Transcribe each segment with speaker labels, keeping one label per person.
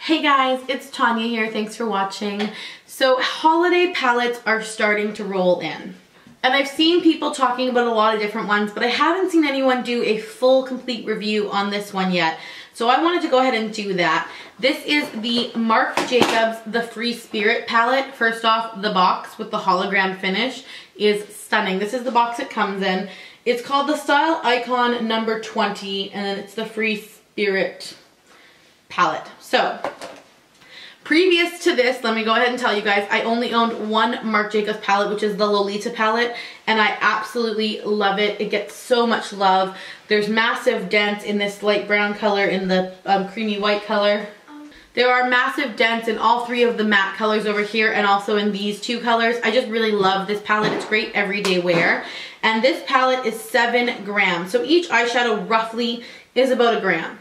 Speaker 1: Hey guys, it's Tanya here. Thanks for watching. So holiday palettes are starting to roll in. And I've seen people talking about a lot of different ones, but I haven't seen anyone do a full complete review on this one yet. So I wanted to go ahead and do that. This is the Marc Jacobs The Free Spirit palette. First off, the box with the hologram finish is stunning. This is the box it comes in. It's called the Style Icon number 20, and then it's the Free Spirit palette. So, previous to this, let me go ahead and tell you guys, I only owned one Marc Jacobs palette, which is the Lolita palette, and I absolutely love it. It gets so much love. There's massive dents in this light brown color, in the creamy white color. There are massive dents in all three of the matte colors over here, and also in these two colors. I just really love this palette. It's great everyday wear. And this palette is 7 grams. So each eyeshadow roughly is about a gram.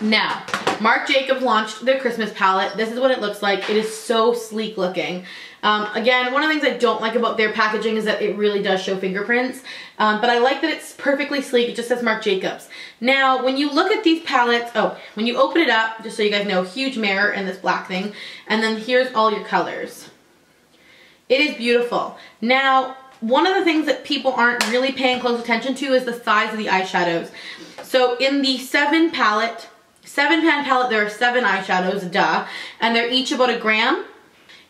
Speaker 1: Now, Marc Jacobs launched their Christmas palette. This is what it looks like. It is so sleek looking. Again, one of the things I don't like about their packaging is that it really does show fingerprints. But I like that it's perfectly sleek. It just says Marc Jacobs. Now, when you look at these palettes, when you open it up, just so you guys know, huge mirror and this black thing. And then here's all your colors. It is beautiful. Now, one of the things that people aren't really paying close attention to is the size of the eyeshadows. So in the 7 pan palette, there are 7 eyeshadows, duh, and they're each about a gram.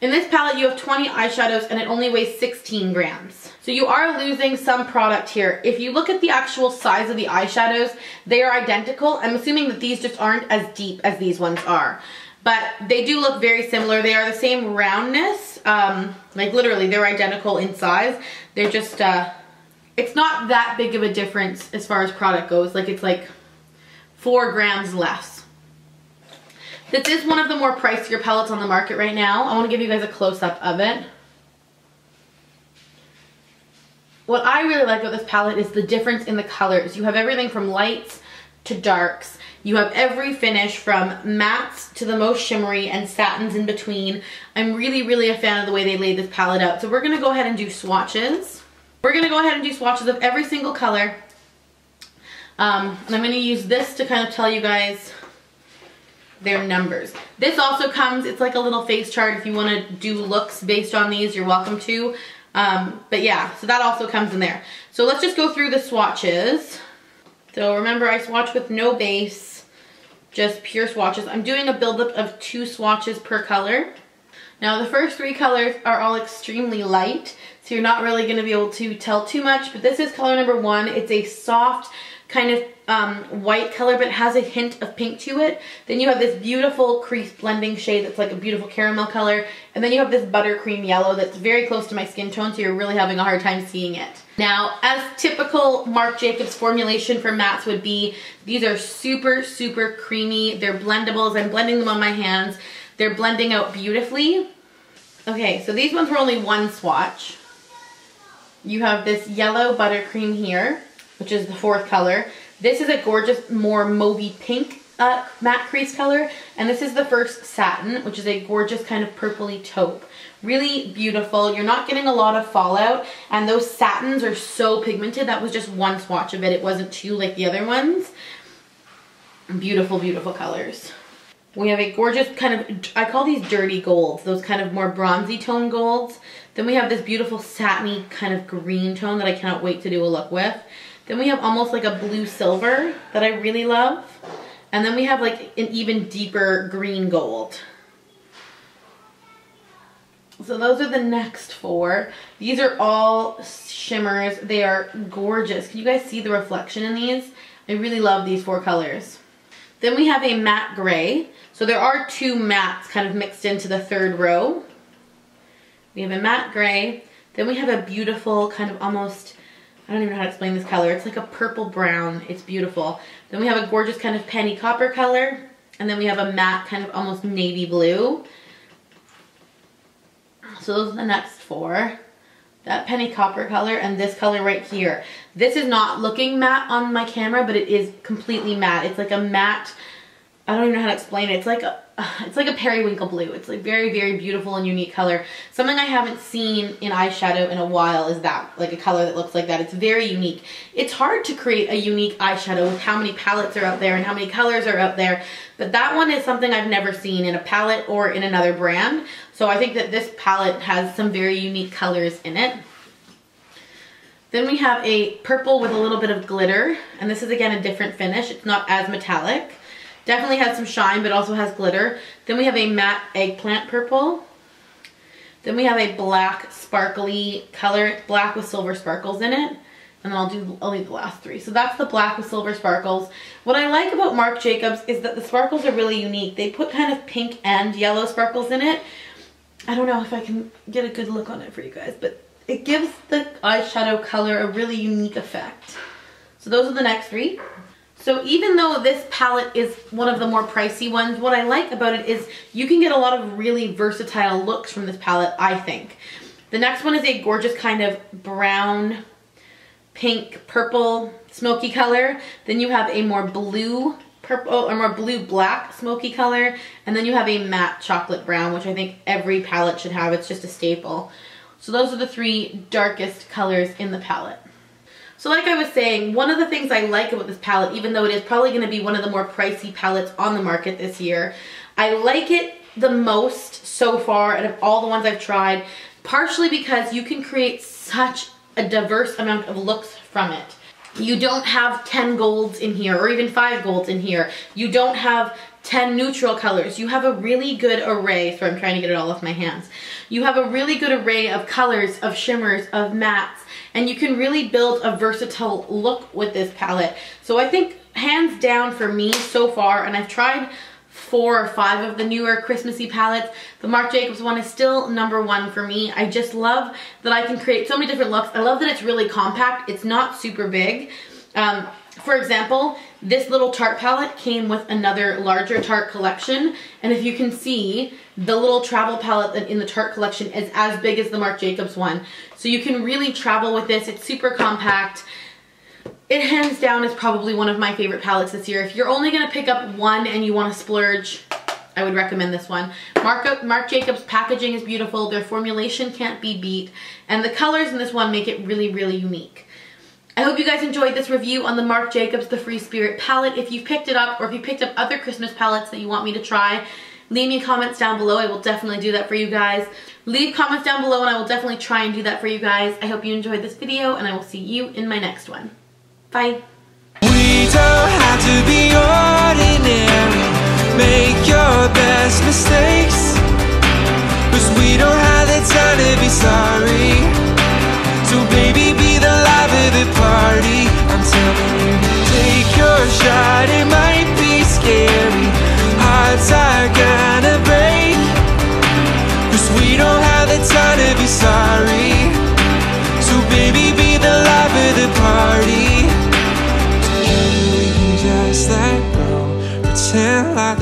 Speaker 1: In this palette, you have 20 eyeshadows and it only weighs 16 grams. So you are losing some product here. If you look at the actual size of the eyeshadows, they are identical. I'm assuming that these just aren't as deep as these ones are. But they do look very similar. They are the same roundness. Like literally, they're identical in size. They're just, it's not that big of a difference as far as product goes. Like it's like 4 grams less. This is one of the more pricier palettes on the market right now. I want to give you guys a close-up of it. What I really like about this palette is the difference in the colors. You have everything from lights to darks. You have every finish from mattes to the most shimmery and satins in between. I'm really, really a fan of the way they laid this palette out. So we're going to go ahead and do swatches. We're going to go ahead and do swatches of every single color. And I'm going to use this to kind of tell you guys their numbers. This also comes, it's like a little face chart. If you want to do looks based on these, you're welcome to. But yeah, so that also comes in there. So let's just go through the swatches. So remember, I swatch with no base, just pure swatches. I'm doing a buildup of 2 swatches per color. Now the first 3 colors are all extremely light, so you're not really going to be able to tell too much, but this is color number 1. It's a soft kind of white color, but it has a hint of pink to it. Then you have this beautiful crease blending shade that's like a beautiful caramel color. And then you have this buttercream yellow that's very close to my skin tone, so you're really having a hard time seeing it. Now, as typical Marc Jacobs formulation for mattes would be, these are super, super creamy. They're blendables. I'm blending them on my hands. They're blending out beautifully. Okay, so these ones were only 1 swatch. You have this yellow buttercream here, which is the 4th color. This is a gorgeous, more mauvey pink matte crease color. And this is the first satin, which is a gorgeous kind of purpley taupe. Really beautiful. You're not getting a lot of fallout. And those satins are so pigmented. That was just 1 swatch of it. It wasn't 2 like the other ones. Beautiful, beautiful colors. We have a gorgeous kind of, I call these dirty golds, those kind of more bronzy tone golds. Then we have this beautiful satiny kind of green tone that I cannot wait to do a look with. Then we have almost like a blue silver that I really love. And then we have like an even deeper green gold. So those are the next 4. These are all shimmers. They are gorgeous. Can you guys see the reflection in these? I really love these 4 colors. Then we have a matte gray. So there are 2 mattes kind of mixed into the 3rd row. We have a matte gray. Then we have a beautiful kind of almost, I don't even know how to explain this color. It's like a purple brown. It's beautiful. Then we have a gorgeous kind of penny copper color. And then we have a matte kind of almost navy blue. So those are the next 4. That penny copper color and this color right here. This is not looking matte on my camera, but it is completely matte. It's like a matte I don't even know how to explain it. It's like a periwinkle blue. It's like very, very beautiful and unique color. Something I haven't seen in eyeshadow in a while is that, like a color that looks like that. It's very unique. It's hard to create a unique eyeshadow with how many palettes are out there and how many colors are out there, but that one is something I've never seen in a palette or in another brand. So I think that this palette has some very unique colors in it. Then we have a purple with a little bit of glitter, and this is again a different finish. It's not as metallic. Definitely has some shine, but also has glitter. Then we have a matte eggplant purple. Then we have a black sparkly color, black with silver sparkles in it. And then I'll leave the last three. So that's the black with silver sparkles. What I like about Marc Jacobs is that the sparkles are really unique. They put kind of pink and yellow sparkles in it. I don't know if I can get a good look on it for you guys, but it gives the eyeshadow color a really unique effect. So those are the next three. So even though this palette is one of the more pricey ones, what I like about it is you can get a lot of really versatile looks from this palette, I think. The next one is a gorgeous kind of brown, pink, purple, smoky color. Then you have a more blue purple or more blue black smoky color. And then you have a matte chocolate brown, which I think every palette should have. It's just a staple. So those are the three darkest colors in the palette. So like I was saying, one of the things I like about this palette, even though it is probably going to be one of the more pricey palettes on the market this year, I like it the most so far out of all the ones I've tried, partially because you can create such a diverse amount of looks from it. You don't have 10 golds in here or even 5 golds in here. You don't have 10 neutral colors. You have a really good array. Sorry, I'm trying to get it all off my hands. You have a really good array of colors, of shimmers, of mattes, and you can really build a versatile look with this palette. So I think hands down for me so far, and I've tried 4 or 5 of the newer Christmassy palettes, the Marc Jacobs one is still #1 for me. I just love that I can create so many different looks. I love that it's really compact. It's not super big. For example, this little Tarte palette came with another larger Tarte collection, and if you can see, the little travel palette in the Tarte collection is as big as the Marc Jacobs one. So you can really travel with this. It's super compact. It hands down is probably one of my favorite palettes this year. If you're only going to pick up one and you want to splurge, I would recommend this one. Marc Jacobs packaging is beautiful. Their formulation can't be beat. And the colors in this one make it really, really unique. I hope you guys enjoyed this review on the Marc Jacobs The Free Spirit palette. If you've picked it up or if you picked up other Christmas palettes that you want me to try, leave me comments down below. I will definitely do that for you guys. Leave comments down below and I will definitely try and do that for you guys. I hope you enjoyed this video and I will see you in my next one. Bye.
Speaker 2: We don't have to be ordinary. Make your best mistakes, 'cause we don't have the time to be sorry. So baby, be the life of the party. I'm telling you, take your shot. It might be scary. Hearts are gonna break, 'cause we don't have the time to be sorry. So baby, be the life of the party. Just let go, pretend like